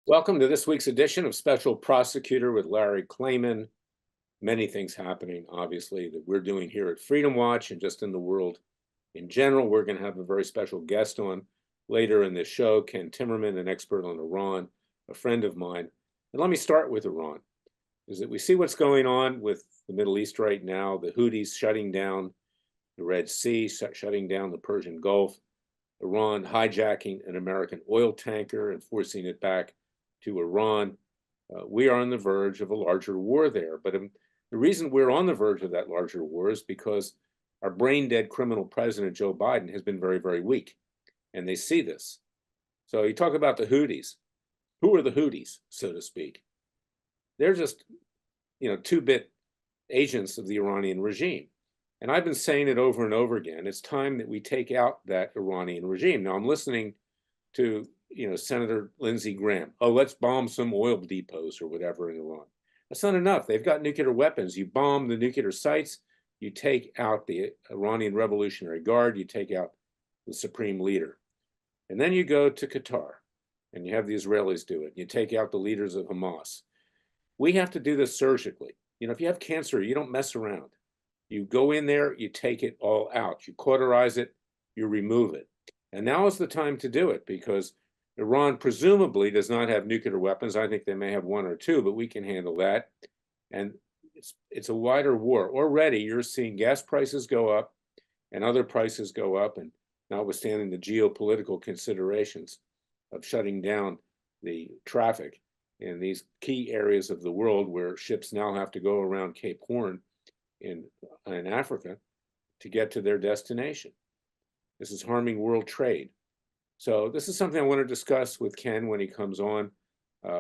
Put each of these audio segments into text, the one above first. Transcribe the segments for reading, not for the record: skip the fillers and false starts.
Welcome to this week's edition of Special Prosecutor with Larry Klayman. Many things happening, obviously, that we're doing here at Freedom Watch and just in the world in general. We're going to have a very special guest on later in this show, Ken Timberman, an expert on Iran, a friend of mine. And let me start with Iran, is that we see what's going on with the Middle East right now, the Houthis shutting down the Red Sea, shutting down the Persian Gulf, Iran hijacking an American oil tanker and forcing it back to Iran. We are on the verge of a larger war there. But the reason we're on the verge of that larger war is because our brain dead criminal president, Joe Biden, has been very, very weak. And they see this. So you talk about the Houthis. Who are the Houthis, so to speak? They're just, two-bit agents of the Iranian regime. And I've been saying it over and over again. It's time that we take out that Iranian regime. Now I'm listening to Senator Lindsey Graham. Oh, let's bomb some oil depots or whatever in Iran. That's not enough. They've got nuclear weapons. You bomb the nuclear sites, you take out the Iranian Revolutionary Guard, you take out the supreme leader. And then you go to Qatar and you have the Israelis do it. You take out the leaders of Hamas. We have to do this surgically. If you have cancer, you don't mess around. You go in there, you take it all out. You cauterize it, you remove it. And now is the time to do it because Iran presumably does not have nuclear weapons. I think they may have one or two, but we can handle that. And it's a wider war. Already you're seeing gas prices go up and other prices go up, and notwithstanding the geopolitical considerations of shutting down the traffic in these key areas of the world where ships now have to go around Cape Horn in Africa to get to their destination. This is harming world trade. So this is something I want to discuss with Ken when he comes on.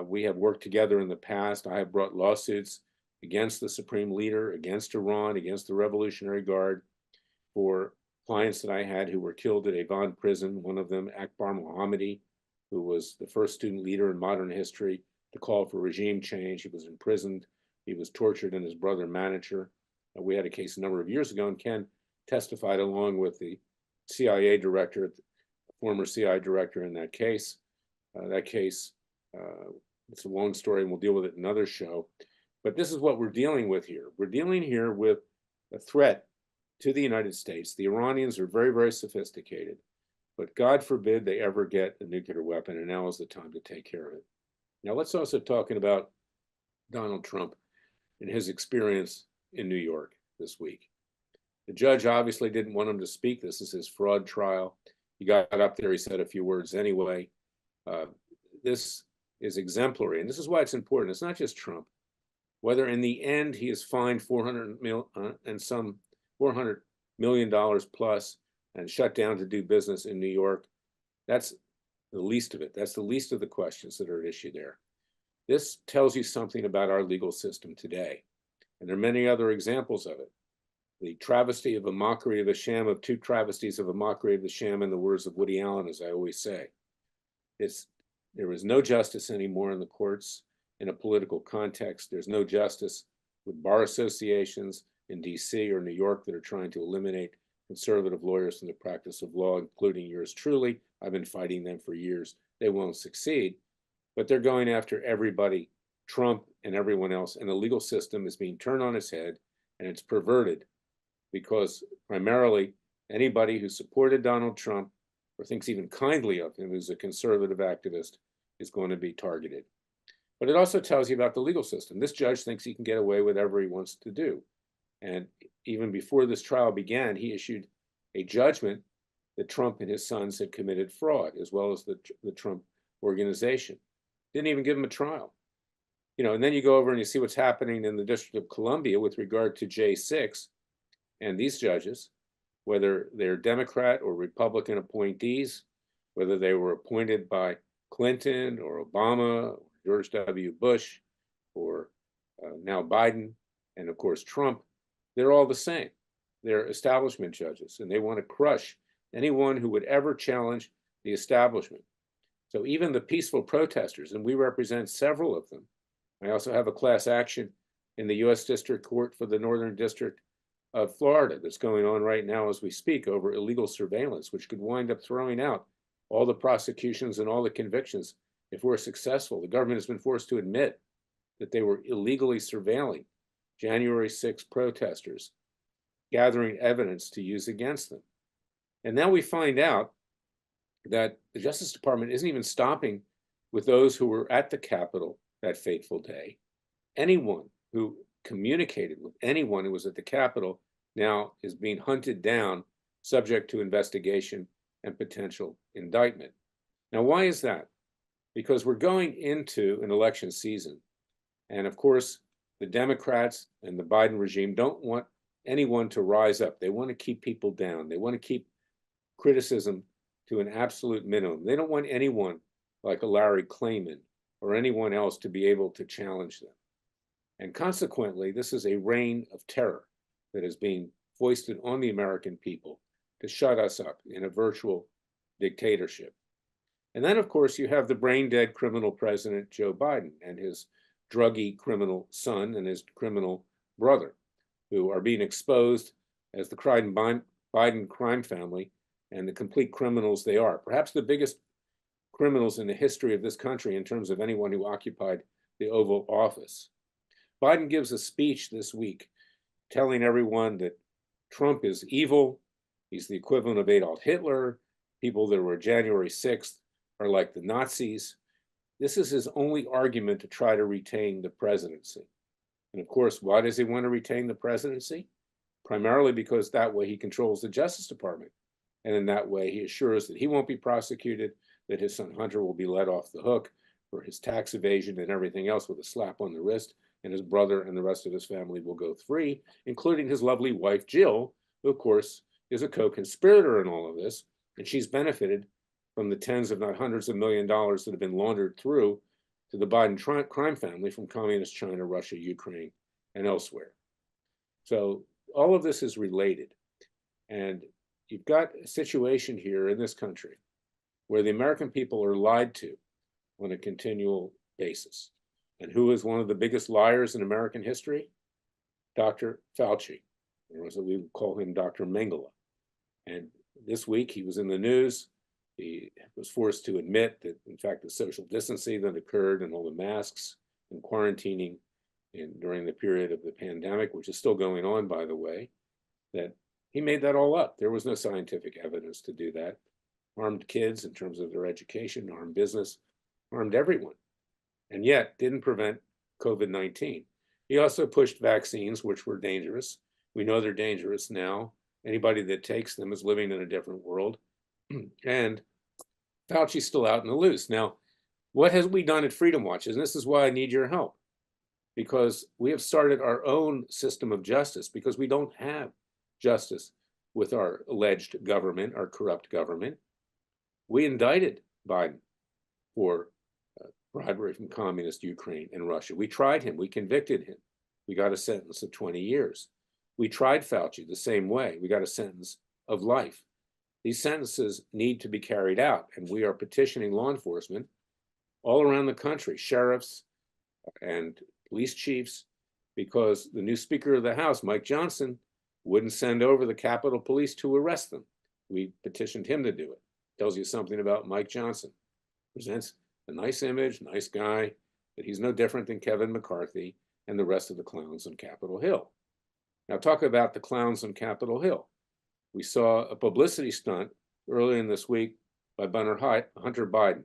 We have worked together in the past. I have brought lawsuits against the supreme leader, against Iran, against the Revolutionary Guard for clients that I had who were killed at Avon prison. One of them, Akbar Mohammadi, who was the first student leader in modern history to call for regime change. He was imprisoned. He was tortured, and his brother Manager. We had a case a number of years ago, and Ken testified along with the CIA director, former CIA director in that case. It's a long story, and we'll deal with it in another show. But this is what we're dealing with here. We're dealing here with a threat to the United States. The Iranians are very, very sophisticated, but God forbid they ever get a nuclear weapon, and now is the time to take care of it. Now, let's also talk about Donald Trump and his experience in New York this week. The judge obviously didn't want him to speak. This is his fraud trial. He got up there, he said a few words anyway. This is exemplary, and this is why it's important. It's not just Trump. Whether in the end he is fined $400 million plus and shut down to do business in New York, that's the least of it. That's the least of the questions that are at issue there. This tells you something about our legal system today. And there are many other examples of it. The travesty of a mockery of a sham of two travesties of a mockery of the sham, in the words of Woody Allen, as I always say. There is no justice anymore in the courts in a political context. There's no justice with bar associations in DC or New York that are trying to eliminate conservative lawyers from the practice of law, including yours truly. I've been fighting them for years. They won't succeed, but they're going after everybody, Trump and everyone else, and the legal system is being turned on its head, and it's perverted because primarily anybody who supported Donald Trump or thinks even kindly of him, who's a conservative activist, is going to be targeted. But it also tells you about the legal system. This judge thinks he can get away with whatever he wants to do. And even before this trial began, he issued a judgment that Trump and his sons had committed fraud, as well as the Trump organization. Didn't even give him a trial. And then you go over and you see what's happening in the District of Columbia with regard to J6 and these judges, whether they're Democrat or Republican appointees, whether they were appointed by Clinton or Obama, or George W. Bush, or now Biden, and of course Trump, they're all the same. They're establishment judges, and they want to crush anyone who would ever challenge the establishment. So even the peaceful protesters, and we represent several of them. I also have a class action in the U.S. District Court for the Northern District of Florida that's going on right now as we speak over illegal surveillance, which could wind up throwing out all the prosecutions and all the convictions if we're successful, the government has been forced to admit that they were illegally surveilling January 6 protesters, gathering evidence to use against them. And now we find out that the Justice Department isn't even stopping with those who were at the Capitol that fateful day. Anyone who communicated with anyone who was at the Capitol now is being hunted down, subject to investigation and potential indictment. Now, why is that? Because we're going into an election season. And of course, the Democrats and the Biden regime don't want anyone to rise up. They want to keep people down. They want to keep criticism to an absolute minimum. They don't want anyone like a Larry Klayman or anyone else to be able to challenge them. And consequently, this is a reign of terror that is being foisted on the American people to shut us up in a virtual dictatorship. And then, of course, you have the brain-dead criminal president, Joe Biden, and his druggy criminal son and his criminal brother, who are being exposed as the Biden crime family and the complete criminals they are. Perhaps the biggest criminals in the history of this country in terms of anyone who occupied the Oval Office. Biden gives a speech this week telling everyone that Trump is evil. He's the equivalent of Adolf Hitler. People that were January 6th are like the Nazis. This is his only argument to try to retain the presidency. And of course, why does he want to retain the presidency? Primarily because that way he controls the Justice Department. And in that way, he assures that he won't be prosecuted, that his son Hunter will be let off the hook for his tax evasion and everything else with a slap on the wrist, and his brother and the rest of his family will go free, including his lovely wife, Jill, who, of course, is a co-conspirator in all of this, and she's benefited from the tens, if not hundreds of $millions that have been laundered through to the Biden crime family from communist China, Russia, Ukraine, and elsewhere. So all of this is related. And you've got a situation here in this country where the American people are lied to on a continual basis. And who is one of the biggest liars in American history? Dr. Fauci, or as we would call him, Dr. Mengele. And this week he was in the news. He was forced to admit that, in fact, the social distancing that occurred and all the masks and quarantining during the period of the pandemic, which is still going on, by the way, that he made that all up. There was no scientific evidence to do that. Harmed kids in terms of their education, harmed business, harmed everyone, and yet didn't prevent COVID-19. He also pushed vaccines, which were dangerous. We know they're dangerous now. Anybody that takes them is living in a different world. And Fauci's still out in the loose. Now, what have we done at Freedom Watch? And this is why I need your help, because we have started our own system of justice, because we don't have justice with our alleged government, our corrupt government. We indicted Biden for bribery from communist Ukraine and Russia. We tried him. We convicted him. We got a sentence of 20 years. We tried Fauci the same way. We got a sentence of life. These sentences need to be carried out, and we are petitioning law enforcement all around the country, sheriffs and police chiefs, because the new Speaker of the House, Mike Johnson, wouldn't send over the Capitol Police to arrest them. We petitioned him to do it. Tells you something about Mike Johnson. Presents a nice image, nice guy, but he's no different than Kevin McCarthy and the rest of the clowns on Capitol Hill. Now, talk about the clowns on Capitol Hill. We saw a publicity stunt earlier in this week by Hunter Biden.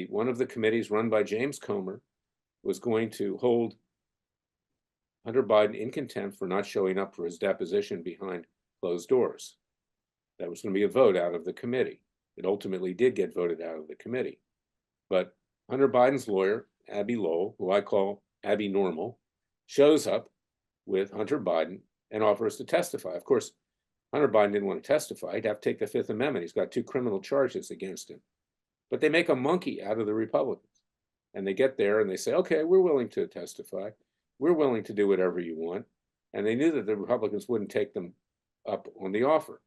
One of the committees run by James Comer was going to hold Hunter Biden in contempt for not showing up for his deposition behind closed doors. That was going to be a vote out of the committee. It ultimately did get voted out of the committee. But Hunter Biden's lawyer, Abby Lowell, who I call Abby Normal, shows up with Hunter Biden and offers to testify. Of course, Hunter Biden didn't want to testify. He'd have to take the Fifth Amendment. He's got 2 criminal charges against him. But they make a monkey out of the Republicans. And they get there and they say, okay, we're willing to testify. We're willing to do whatever you want. And they knew that the Republicans wouldn't take them up on the offer.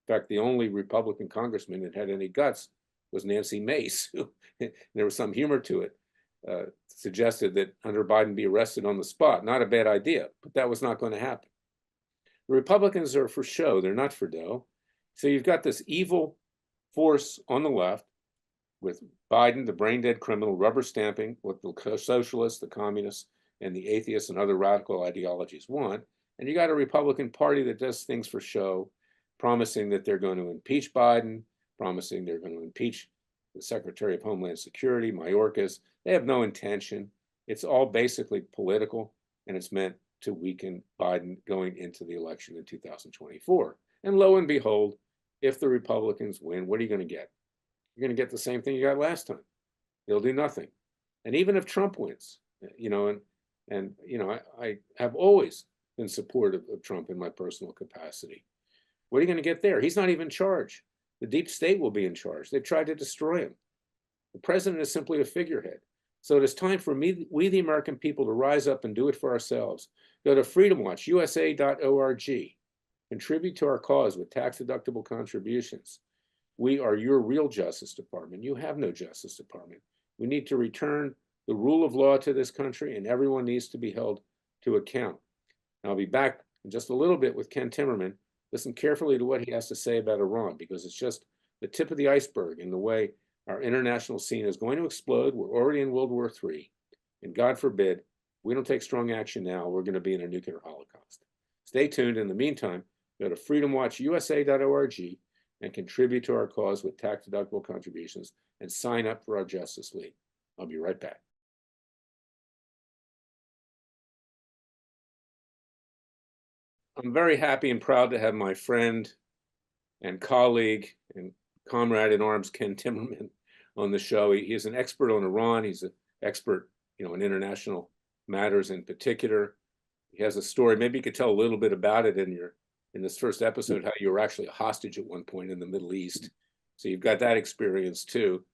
In fact, the only Republican congressman that had any guts was Nancy Mace, who, there was some humor to it, suggested that Hunter Biden be arrested on the spot. Not a bad idea, but that was not going to happen. The Republicans are for show, they're not for dough. So you've got this evil force on the left with Biden, the brain dead criminal, rubber stamping what the socialists, the communists, and the atheists and other radical ideologies want. And you got a Republican Party that does things for show, promising that they're going to impeach Biden, promising they're going to impeach the Secretary of Homeland Security, Mayorkas. They have no intention. It's all basically political, and it's meant to weaken Biden going into the election in 2024. And lo and behold, if the Republicans win, what are you going to get? You're going to get the same thing you got last time. They'll do nothing. And even if Trump wins, I have always been supportive of Trump in my personal capacity. What are you going to get there? He's not even in charge. The deep state will be in charge. They've tried to destroy him. The president is simply a figurehead. So it is time for we, the American people, to rise up and do it for ourselves. Go to freedomwatchusa.org. Contribute to our cause with tax-deductible contributions. We are your real Justice Department. You have no Justice Department. We need to return the rule of law to this country, and everyone needs to be held to account. I'll be back in just a little bit with Ken Timberman. Listen carefully to what he has to say about Iran, because it's just the tip of the iceberg in the way our international scene is going to explode. We're already in World War III, and God forbid, we don't take strong action now, we're going to be in a nuclear holocaust. Stay tuned. In the meantime, go to freedomwatchusa.org and contribute to our cause with tax-deductible contributions, and sign up for our Justice League. I'll be right back. I'm very happy and proud to have my friend and colleague and comrade in arms, Ken Timberman, on the show. He is an expert on Iran. He's an expert, in international matters in particular. He has a story. Maybe you could tell a little bit about it in this first episode, how you were actually a hostage at one point in the Middle East. So you've got that experience too.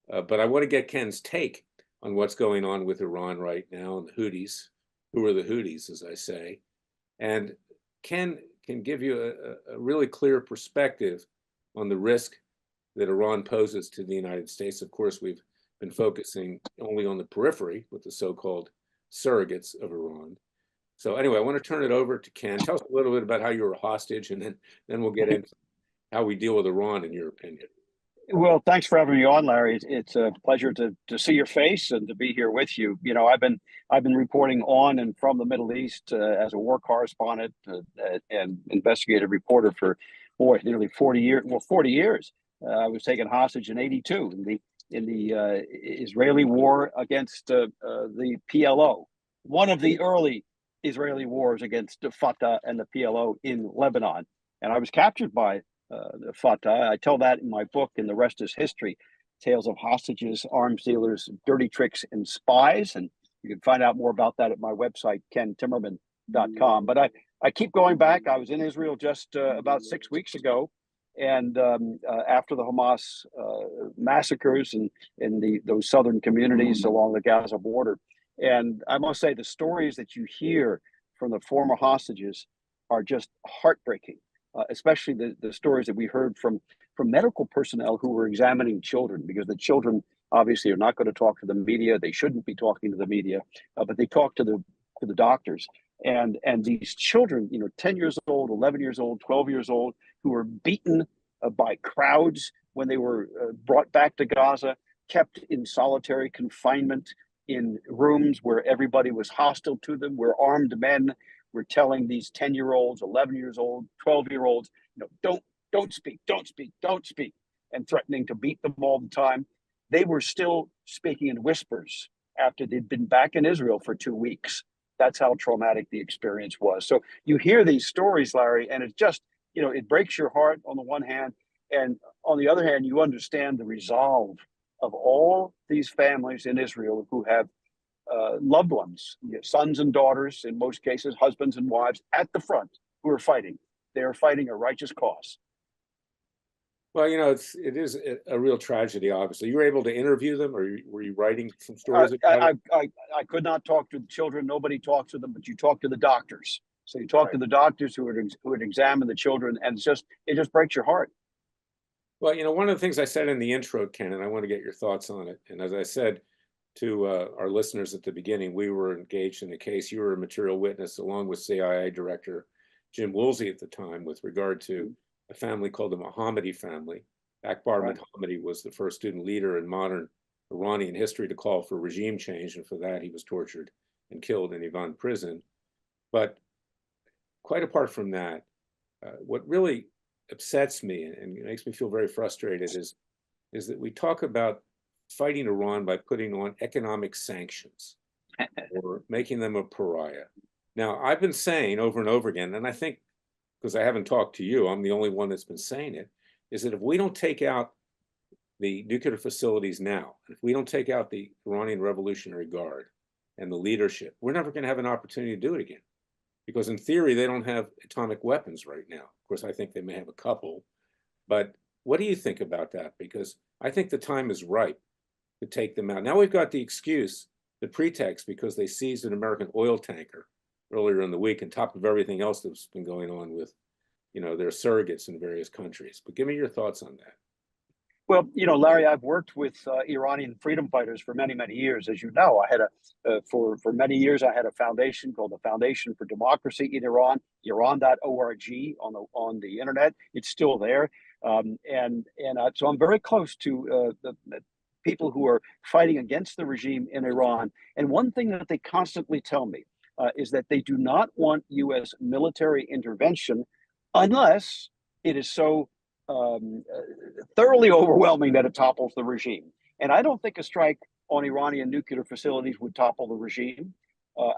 But I want to get Ken's take on what's going on with Iran right now and the Houthis. Who are the Houthis, as I say? And Ken can give you a really clear perspective on the risk that Iran poses to the United States. Of course, we've been focusing only on the periphery with the so-called surrogates of Iran. So anyway, I want to turn it over to Ken. Tell us a little bit about how you were a hostage, and then we'll get into how we deal with Iran, in your opinion. Well, thanks for having me on, Larry. It's a pleasure to see your face and to be here with you. I've been reporting on and from the Middle East as a war correspondent and investigative reporter for nearly 40 years. Well, 40 years. I was taken hostage in '82 in the Israeli war against the PLO, one of the early Israeli wars against Fatah and the PLO in Lebanon, and I was captured by the Fatah. I tell that in my book, and the rest is history. Tales of hostages, arms dealers, dirty tricks, and spies. And you can find out more about that at my website, kentimmerman.com. But I keep going back. I was in Israel just about 6 weeks ago. And after the Hamas massacres in those southern communities along the Gaza border. And I must say, the stories that you hear from the former hostages are just heartbreaking. Especially the stories that we heard from medical personnel who were examining children, because the children obviously are not going to talk to the media. They shouldn't be talking to the media, but they talk to the doctors. And these children, 10 years old, 11 years old, 12 years old, who were beaten by crowds when they were brought back to Gaza, kept in solitary confinement in rooms where everybody was hostile to them, where armed men were telling these 10-year-olds, 11 years old, 12-year-olds, don't speak, and threatening to beat them all the time. They were still speaking in whispers after they'd been back in Israel for 2 weeks. That's how traumatic the experience was. So you hear these stories, Larry, and it just, it breaks your heart on the one hand. And on the other hand, you understand the resolve of all these families in Israel who have loved ones, sons and daughters, in most cases, husbands and wives at the front who are fighting. They are fighting a righteous cause. Well, it is a real tragedy, obviously. You were able to interview them, or were you writing some stories about it? I could not talk to the children. Nobody talks to them, but you talk to the doctors. So you talk to the doctors who would examine the children, and it just breaks your heart. Well, one of the things I said in the intro, Ken, and I want to get your thoughts on it. And as I said to our listeners at the beginning, we were engaged in a case. You were a material witness, along with CIA Director Jim Woolsey at the time, with regard to a family called the Mohammadi family, Akbar Right. Mohammadi was the first student leader in modern Iranian history to call for regime change, and for that he was tortured and killed in Ivan prison. But quite apart from that, what really upsets me and makes me feel very frustrated is that we talk about fighting Iran by putting on economic sanctions or making them a pariah. Now, I've been saying over and over again, and I think because I haven't talked to you, I'm the only one that's been saying it, is that if we don't take out the nuclear facilities now, if we don't take out the Iranian Revolutionary Guard and the leadership, we're never going to have an opportunity to do it again. Because in theory, they don't have atomic weapons right now. Of course, I think they may have a couple. But what do you think about that? Because I think the time is ripe to take them out. Now we've got the excuse, the pretext, because they seized an American oil tanker earlier in the week, on top of everything else that's been going on with, their surrogates in various countries. But give me your thoughts on that. Well, Larry, I've worked with Iranian freedom fighters for many, many years. As you know, I had for many years I had a foundation called the Foundation for Democracy in Iran, Iran.org on the internet. It's still there, so I'm very close to the people who are fighting against the regime in Iran. And one thing that they constantly tell me is that they do not want U.S. military intervention unless it is so thoroughly overwhelming that it topples the regime. And I don't think a strike on Iranian nuclear facilities would topple the regime.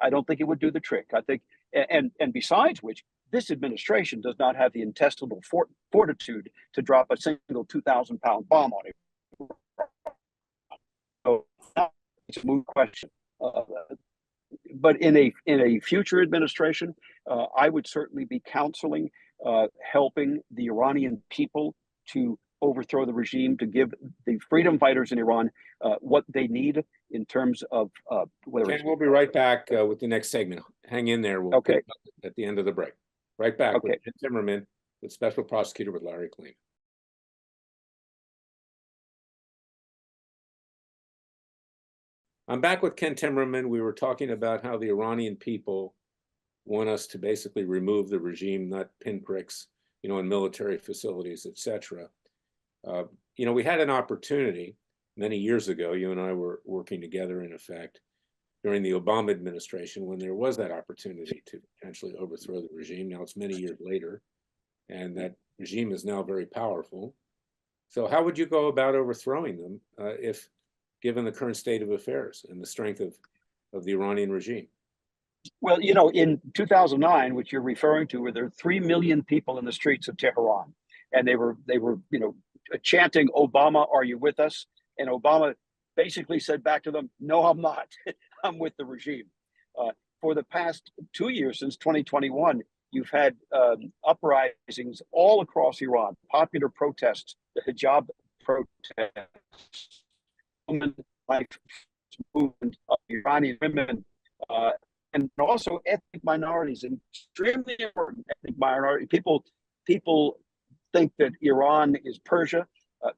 I don't think it would do the trick. I think, and besides which, this administration does not have the intestinal fortitude to drop a single 2,000-pound bomb on it. So it's a moot question. But in a future administration, I would certainly be counseling, helping the Iranian people to overthrow the regime, to give the freedom fighters in Iran what they need in terms of whether Ken, we'll be right back with the next segment. Hang in there. We'll okay. pick up at the end of the break. Right back Okay. with Ken Timberman, with Special Prosecutor with Larry Klayman. I'm back with Ken Timberman. We were talking about how the Iranian people want us to basically remove the regime, not pinpricks, in military facilities, etc. We had an opportunity many years ago. You and I were working together, in effect, during the Obama administration, when there was that opportunity to potentially overthrow the regime. Now it's many years later, and that regime is now very powerful. So how would you go about overthrowing them if given the current state of affairs and the strength of the Iranian regime? Well, in 2009, which you're referring to, where there were 3 million people in the streets of Tehran, and they were, chanting, "Obama, are you with us?" And Obama basically said back to them, "No, I'm not. I'm with the regime." For the past 2 years, since 2021, you've had uprisings all across Iran, popular protests, the hijab protests, women life movement of Iranian women, and also ethnic minorities, extremely important ethnic minority people. People think that Iran is Persia.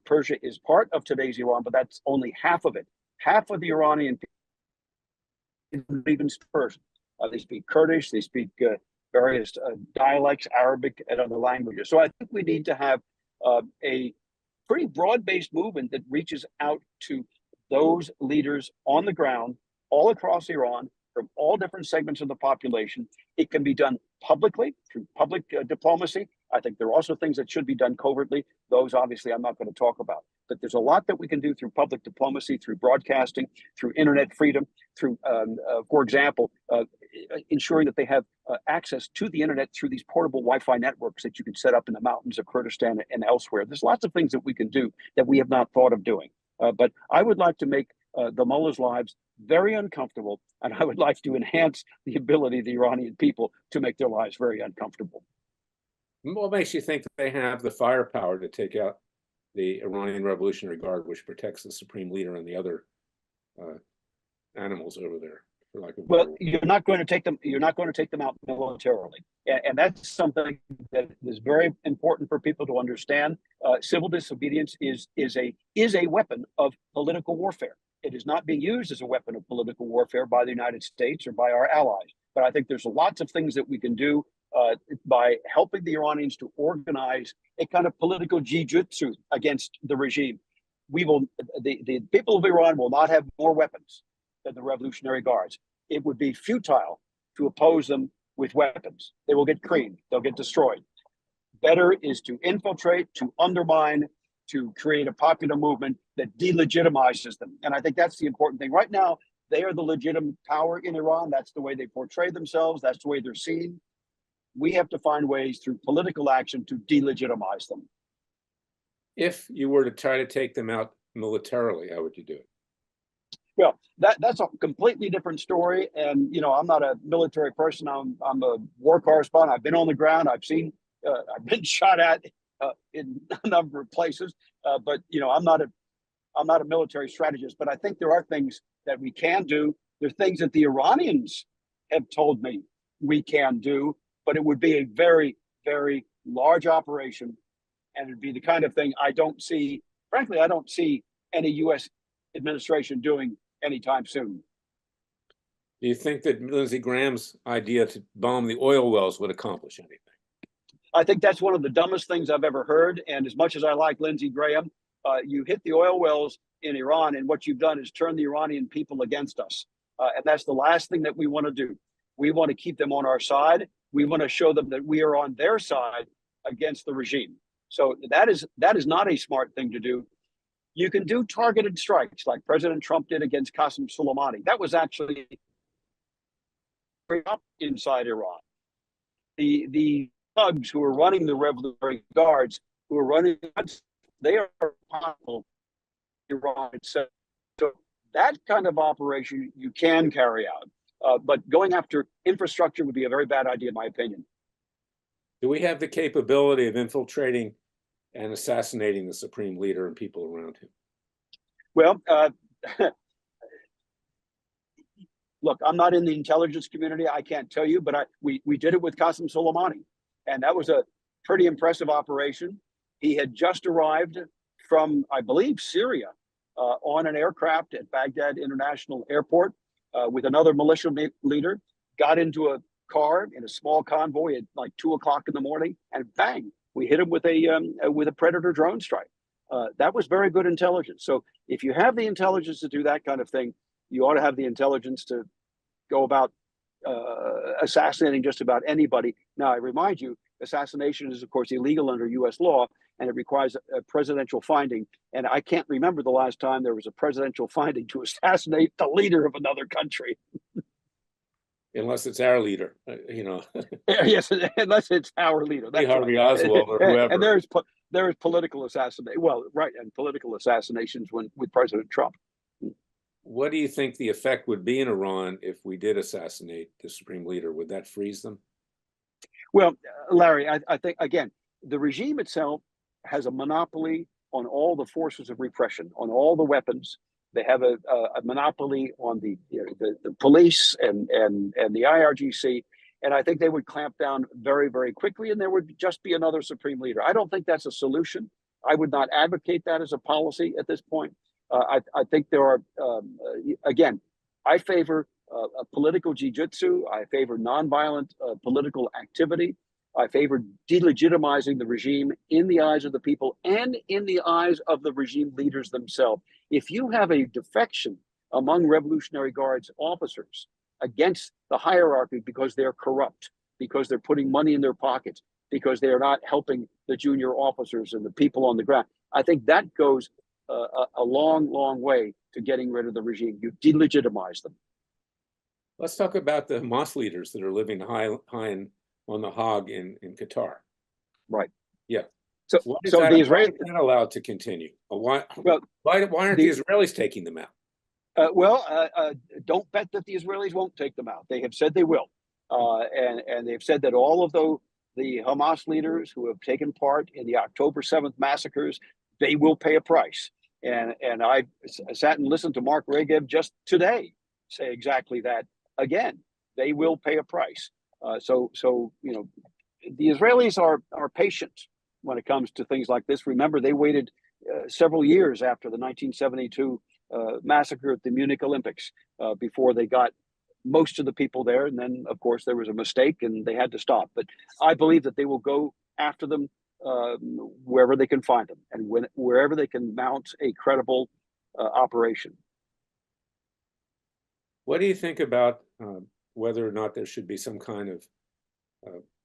Persia is part of today's Iran, but that's only half of it. Half of the Iranian people even speak Persian. They speak Kurdish. They speak various dialects, Arabic, and other languages. So I think we need to have a pretty broad-based movement that reaches out to those leaders on the ground all across Iran, from all different segments of the population. It can be done publicly through public diplomacy. I think there are also things that should be done covertly. Those, obviously, I'm not going to talk about. But there's a lot that we can do through public diplomacy, through broadcasting, through internet freedom, through, for example, ensuring that they have access to the internet through these portable Wi-Fi networks that you can set up in the mountains of Kurdistan and elsewhere. There's lots of things that we can do that we have not thought of doing. But I would like to make the mullahs' lives very uncomfortable, and I would like to enhance the ability of the Iranian people to make their lives very uncomfortable. What makes you think they have the firepower to take out the Iranian Revolutionary Guard, which protects the supreme leader and the other animals over there? Well, you're not going to take them. You're not going to take them out militarily, and that's something that is very important for people to understand. Civil disobedience is a weapon of political warfare. It is not being used as a weapon of political warfare by the United States or by our allies. But I think there's lots of things that we can do by helping the Iranians to organize a kind of political jiu-jitsu against the regime. The people of Iran will not have more weapons than the Revolutionary Guards. It would be futile to oppose them with weapons. They will get creamed. They'll get destroyed. Better is to infiltrate, to undermine, to create a popular movement that delegitimizes them. And I think that's the important thing. Right now, they are the legitimate power in Iran. That's the way they portray themselves. That's the way they're seen. We have to find ways through political action to delegitimize them. If you were to try to take them out militarily, how would you do it? Well, that's a completely different story. And, you know, I'm not a military person. I'm a war correspondent. I've been on the ground. I've been shot at in a number of places. But, you know, I'm not a military strategist. But I think there are things that we can do. There are things that the Iranians have told me we can do. But it would be a very, very large operation. And it'd be the kind of thing I don't see any U.S. administration doing anytime soon. Do you think that Lindsey Graham's idea to bomb the oil wells would accomplish anything? I think that's one of the dumbest things I've ever heard. And as much as I like Lindsey Graham, you hit the oil wells in Iran, and what you've done is turn the Iranian people against us. And that's the last thing that we want to do. We want to keep them on our side. We want to show them that we are on their side against the regime. So that is not a smart thing to do. You can do targeted strikes like President Trump did against Qasem Soleimani. That was actually up inside Iran. The thugs who are running the Revolutionary Guards, who are running, they are powerful in Iran itself. So that kind of operation you can carry out. But going after infrastructure would be a very bad idea, in my opinion. Do we have the capability of infiltrating and assassinating the supreme leader and people around him? Well, look, I'm not in the intelligence community. I can't tell you, but we did it with Qasem Soleimani, and that was a pretty impressive operation. He had just arrived from, I believe, Syria on an aircraft at Baghdad International Airport with another militia leader, got into a car in a small convoy at like 2 o'clock in the morning, and bang, we hit him with a Predator drone strike. That was very good intelligence. So if you have the intelligence to do that kind of thing, you ought to have the intelligence to go about assassinating just about anybody. Now, I remind you, assassination is, of course, illegal under U.S. law, and it requires a presidential finding. And I can't remember the last time there was a presidential finding to assassinate the leader of another country. Unless it's our leader, you know. Yes, unless it's our leader. That's Harvey Oswald or whoever. And there is political assassination. Well, right, and political assassinations with President Trump. What do you think the effect would be in Iran if we did assassinate the supreme leader? Would that freeze them? Well, Larry, I think, again, the regime itself has a monopoly on all the forces of repression, on all the weapons. They have a monopoly on the police and the IRGC. And I think they would clamp down very, very quickly, and there would just be another supreme leader. I don't think that's a solution. I would not advocate that as a policy at this point. I think there are, again, I favor a political jiu-jitsu. I favor nonviolent political activity. I favor delegitimizing the regime in the eyes of the people and in the eyes of the regime leaders themselves. If you have a defection among Revolutionary Guards officers against the hierarchy because they're corrupt, because they're putting money in their pockets, because they are not helping the junior officers and the people on the ground, I think that goes a long, long way to getting rid of the regime. You delegitimize them. Let's talk about the Hamas leaders that are living high on the Hog in Qatar. Right. Yeah. So the Israelis are not allowed to continue. Why aren't the Israelis taking them out? Don't bet that the Israelis won't take them out. They have said they will, and they've said that all of the Hamas leaders who have taken part in the October 7th massacres, they will pay a price. And I sat and listened to Mark Regev just today say exactly that again. They will pay a price. So you know, the Israelis are patient when it comes to things like this. Remember, they waited several years after the 1972 massacre at the Munich Olympics before they got most of the people there. And then, of course, there was a mistake and they had to stop. But I believe that they will go after them wherever they can find them and wherever they can mount a credible operation. What do you think about whether or not there should be some kind of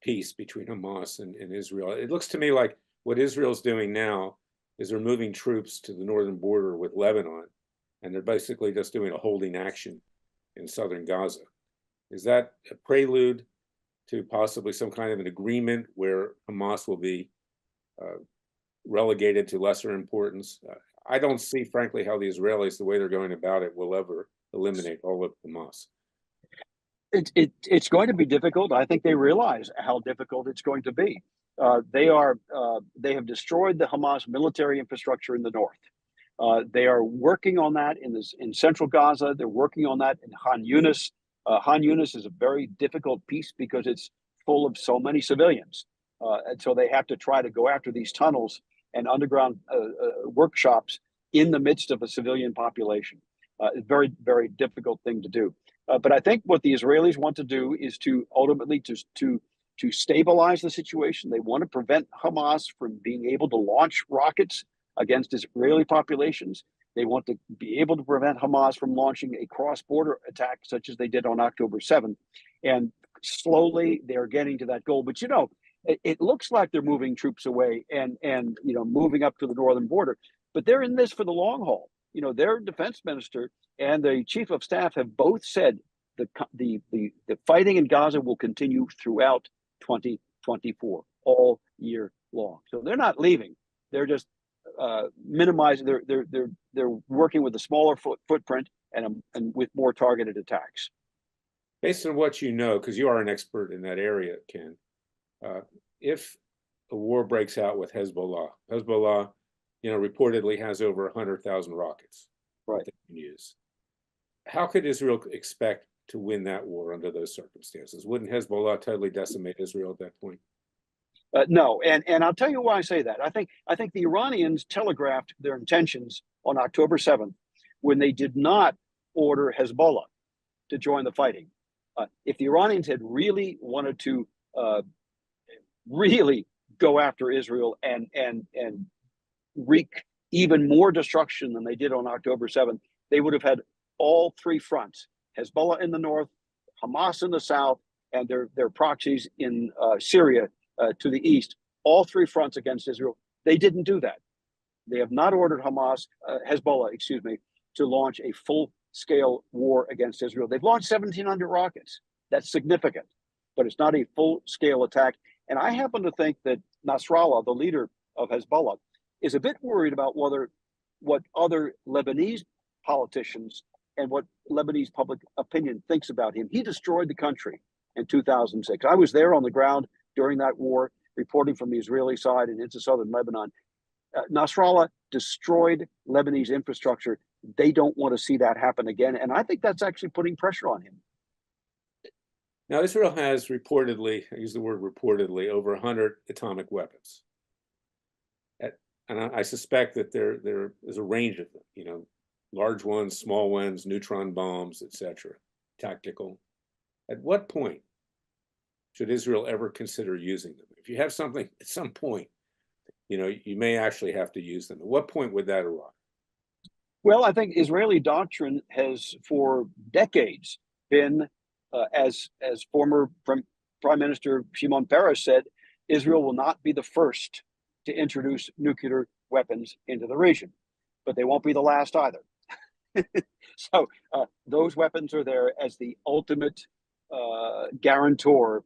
peace between Hamas and Israel? It looks to me like what Israel's doing now is they're moving troops to the northern border with Lebanon, and they're basically just doing a holding action in southern Gaza. Is that a prelude to possibly some kind of an agreement where Hamas will be relegated to lesser importance? I don't see, frankly, how the Israelis, the way they're going about it, will ever eliminate all of Hamas. It's going to be difficult. I think they realize how difficult it's going to be. They have destroyed the Hamas military infrastructure in the north. They are working on that in central Gaza. They're working on that in Khan Yunis. Khan Yunis is a very difficult piece because it's full of so many civilians, and so they have to try to go after these tunnels and underground workshops in the midst of a civilian population. Very, very difficult thing to do. But I think what the Israelis want to do is to ultimately to stabilize the situation. They want to prevent Hamas from being able to launch rockets against Israeli populations. They want to be able to prevent Hamas from launching a cross-border attack such as they did on October 7th. And slowly they are getting to that goal. But it looks like they're moving troops away and moving up to the northern border. But they're in this for the long haul. Their defense minister and the chief of staff have both said the fighting in Gaza will continue throughout 2024, all year long. So they're not leaving. They're just minimizing. They're working with a smaller footprint and with more targeted attacks. Based on what you know, because you are an expert in that area, Ken, if a war breaks out with Hezbollah, reportedly has over 100,000 rockets right. that they can use. How could Israel expect to win that war under those circumstances? Wouldn't Hezbollah totally decimate Israel at that point? No, and I'll tell you why I say that. I think the Iranians telegraphed their intentions on October 7th when they did not order Hezbollah to join the fighting. If the Iranians had really wanted to really go after Israel and wreak even more destruction than they did on October 7th, they would have had all three fronts: Hezbollah in the north, Hamas in the south, and their proxies in Syria to the east. All three fronts against Israel. They didn't do that. They have not ordered Hezbollah, to launch a full-scale war against Israel. They've launched 1,700 rockets. That's significant, but it's not a full-scale attack. And I happen to think that Nasrallah, the leader of Hezbollah, is a bit worried about what other Lebanese politicians and what Lebanese public opinion thinks about him. He destroyed the country in 2006. I was there on the ground during that war, reporting from the Israeli side and into southern Lebanon. Nasrallah destroyed Lebanese infrastructure. They don't want to see that happen again. And I think that's actually putting pressure on him. Now, Israel has reportedly, I use the word reportedly, over 100 atomic weapons. And I suspect that there is a range of them, large ones, small ones, neutron bombs, etc., tactical. At what point should Israel ever consider using them? If you have something at some point, you may actually have to use them. At what point would that arrive? Well, I think Israeli doctrine has for decades been, as former Prime Minister Shimon Peres said, Israel will not be the first to introduce nuclear weapons into the region, but they won't be the last either. So those weapons are there as the ultimate guarantor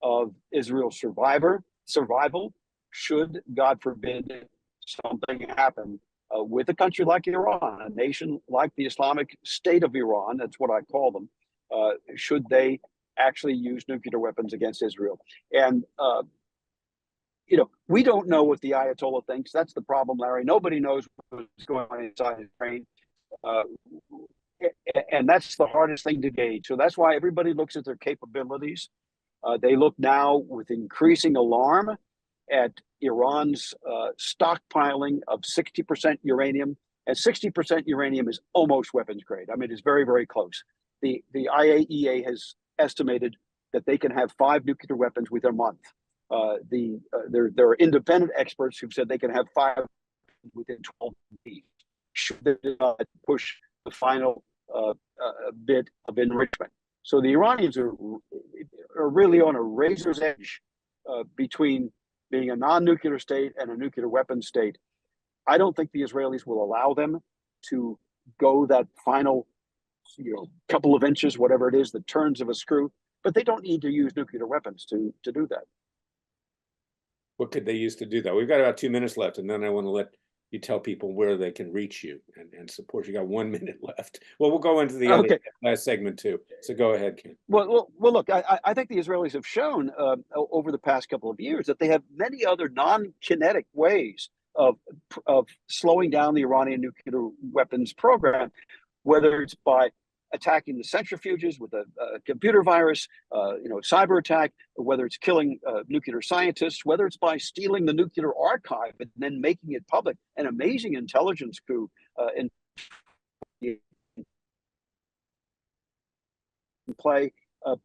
of Israel's survival, should, God forbid, something happen with a country like Iran, a nation like the Islamic State of Iran, that's what I call them, should they actually use nuclear weapons against Israel. And we don't know what the Ayatollah thinks. That's the problem, Larry. Nobody knows what's going on inside his brain. And that's the hardest thing to gauge. So that's why everybody looks at their capabilities. They look now with increasing alarm at Iran's stockpiling of 60% uranium. And 60% uranium is almost weapons grade. I mean, it's very, very close. the IAEA has estimated that they can have 5 nuclear weapons within a month. There are independent experts who've said they can have 5 within 12 weeks. Should they push the final bit of enrichment? So the Iranians are really on a razor's edge between being a non-nuclear state and a nuclear weapon state. I don't think the Israelis will allow them to go that final, couple of inches, whatever it is, the turns of a screw. But they don't need to use nuclear weapons to do that. What could they use to do that? We've got about 2 minutes left, and then I want to let you tell people where they can reach you and support you. Got 1 minute left. Well, we'll go into the other last segment too. So go ahead, Ken. Well, look, I think the Israelis have shown over the past couple of years that they have many other non-kinetic ways of slowing down the Iranian nuclear weapons program, whether it's by attacking the centrifuges with a computer virus, cyber attack, whether it's killing nuclear scientists, whether it's by stealing the nuclear archive and then making it public. An amazing intelligence coup in play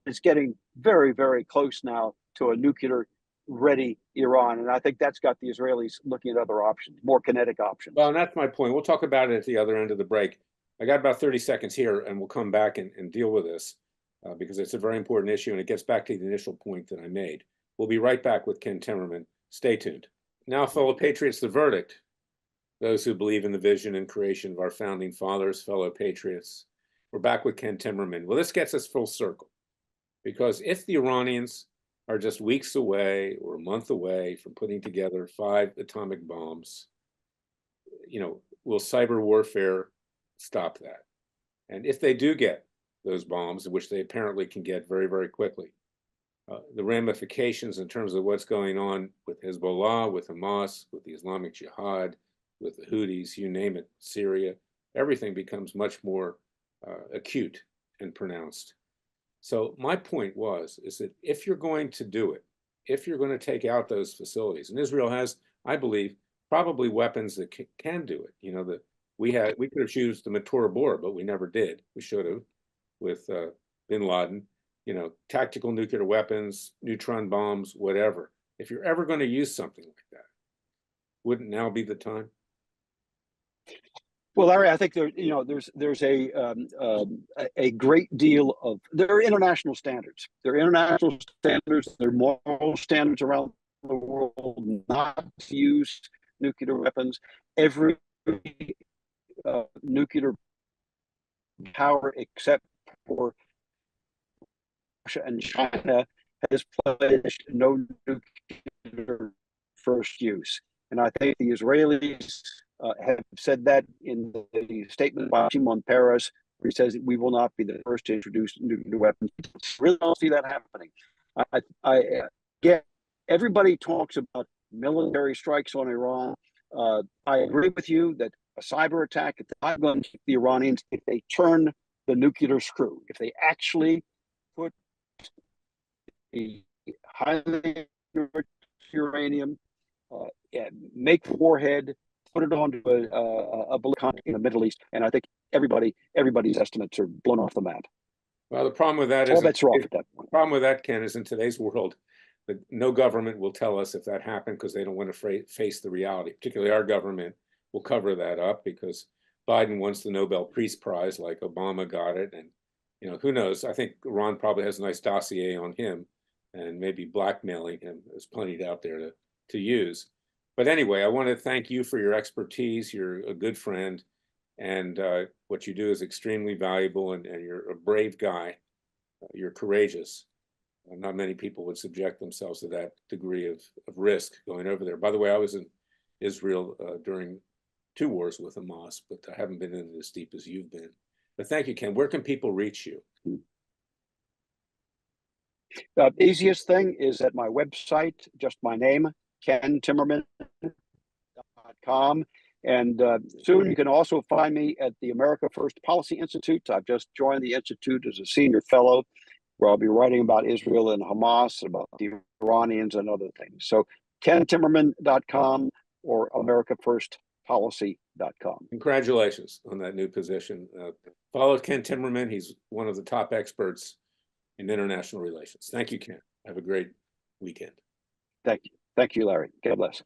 is getting very, very close now to a nuclear-ready Iran, and I think that's got the Israelis looking at other options, more kinetic options. Well, and that's my point. We'll talk about it at the other end of the break. I got about 30 seconds here, and we'll come back and deal with this because it's a very important issue, and it gets back to the initial point that I made. We'll be right back with Ken Timberman. Stay tuned. Now, fellow patriots, the verdict. Those who believe in the vision and creation of our founding fathers, fellow patriots. We're back with Ken Timberman. Well, this gets us full circle, because if the Iranians are just weeks away or a month away from putting together 5 atomic bombs, will cyber warfare stop that? And if they do get those bombs, which they apparently can get very, very quickly, the ramifications in terms of what's going on with Hezbollah, with Hamas, with the Islamic Jihad, with the Houthis, you name it, Syria, everything becomes much more acute and pronounced. So my point is that if you're going to do it, if you're going to take out those facilities, and Israel has, I believe, probably weapons that can do it. We could have used the Matora Bor, but we never did. We should have, with bin Laden. Tactical nuclear weapons, neutron bombs, whatever. If you're ever going to use something like that, wouldn't now be the time? Well, Larry, I think there's a great deal of there are international standards. There are international standards. There are moral standards around the world not to use nuclear weapons. Every nuclear power except for Russia and China has pledged no nuclear first use. And I think the Israelis have said that in the statement by Shimon Peres, where he says we will not be the first to introduce nuclear weapons. I really don't see that happening. I get everybody talks about military strikes on Iran. I agree with you that a cyber attack is not going to keep the Iranians if they turn the nuclear screw, if they actually put the highly enriched uranium, make warhead, put it onto a bullet in the Middle East, and I think everybody's estimates are blown off the map. Well, the problem with that all bets are off at that point. The problem with that, Ken, is in today's world, no government will tell us if that happened because they don't want to face the reality. Particularly our government will cover that up because Biden wants the Nobel Peace Prize like Obama got it. And, who knows? I think Iran probably has a nice dossier on him and maybe blackmailing him. There's plenty out there to use. But anyway, I want to thank you for your expertise. You're a good friend, and what you do is extremely valuable, and you're a brave guy. You're courageous. Not many people would subject themselves to that degree of risk going over there. By the way, I was in Israel during 2 wars with Hamas, but I haven't been in as deep as you've been. But thank you, Ken. Where can people reach you? The easiest thing is at my website, just my name, kentimmerman.com. And soon you can also find me at the America First Policy Institute. I've just joined the Institute as a senior fellow, where I'll be writing about Israel and Hamas, about the Iranians and other things. So kentimmerman.com or America First foreignpolicy.com. Congratulations on that new position. Follow Ken Timberman. He's one of the top experts in international relations. Thank you, Ken. Have a great weekend. Thank you. Thank you, Larry. God bless.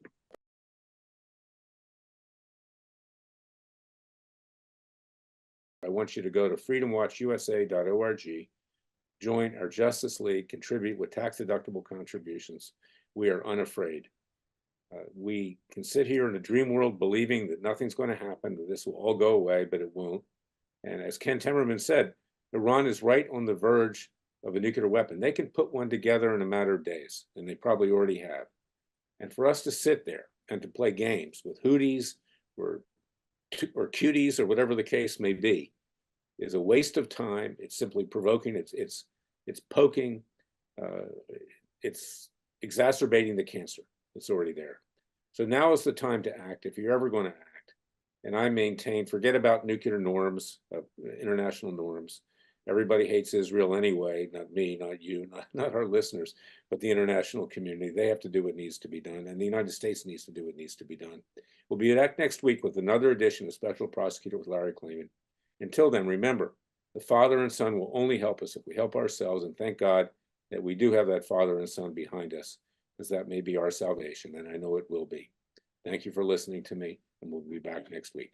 I want you to go to freedomwatchusa.org, join our Justice League, contribute with tax-deductible contributions. We are unafraid. We can sit here in a dream world believing that nothing's going to happen, that this will all go away, but it won't. And as Ken Timberman said, Iran is right on the verge of a nuclear weapon. They can put one together in a matter of days, and they probably already have. And for us to sit there and to play games with Houthis or cuties or whatever the case may be is a waste of time. It's simply provoking. It's poking. It's exacerbating the cancer that's already there. So now is the time to act if you're ever going to act. And I maintain, forget about nuclear norms, international norms. Everybody hates Israel anyway, not me, not you, not our listeners, but the international community. They have to do what needs to be done, and the United States needs to do what needs to be done. We'll be back next week with another edition of Special Prosecutor with Larry Klayman. Until then, remember, the Father and Son will only help us if we help ourselves, and thank God that we do have that Father and Son behind us, because that may be our salvation, and I know it will be. Thank you for listening to me, and we'll be back next week.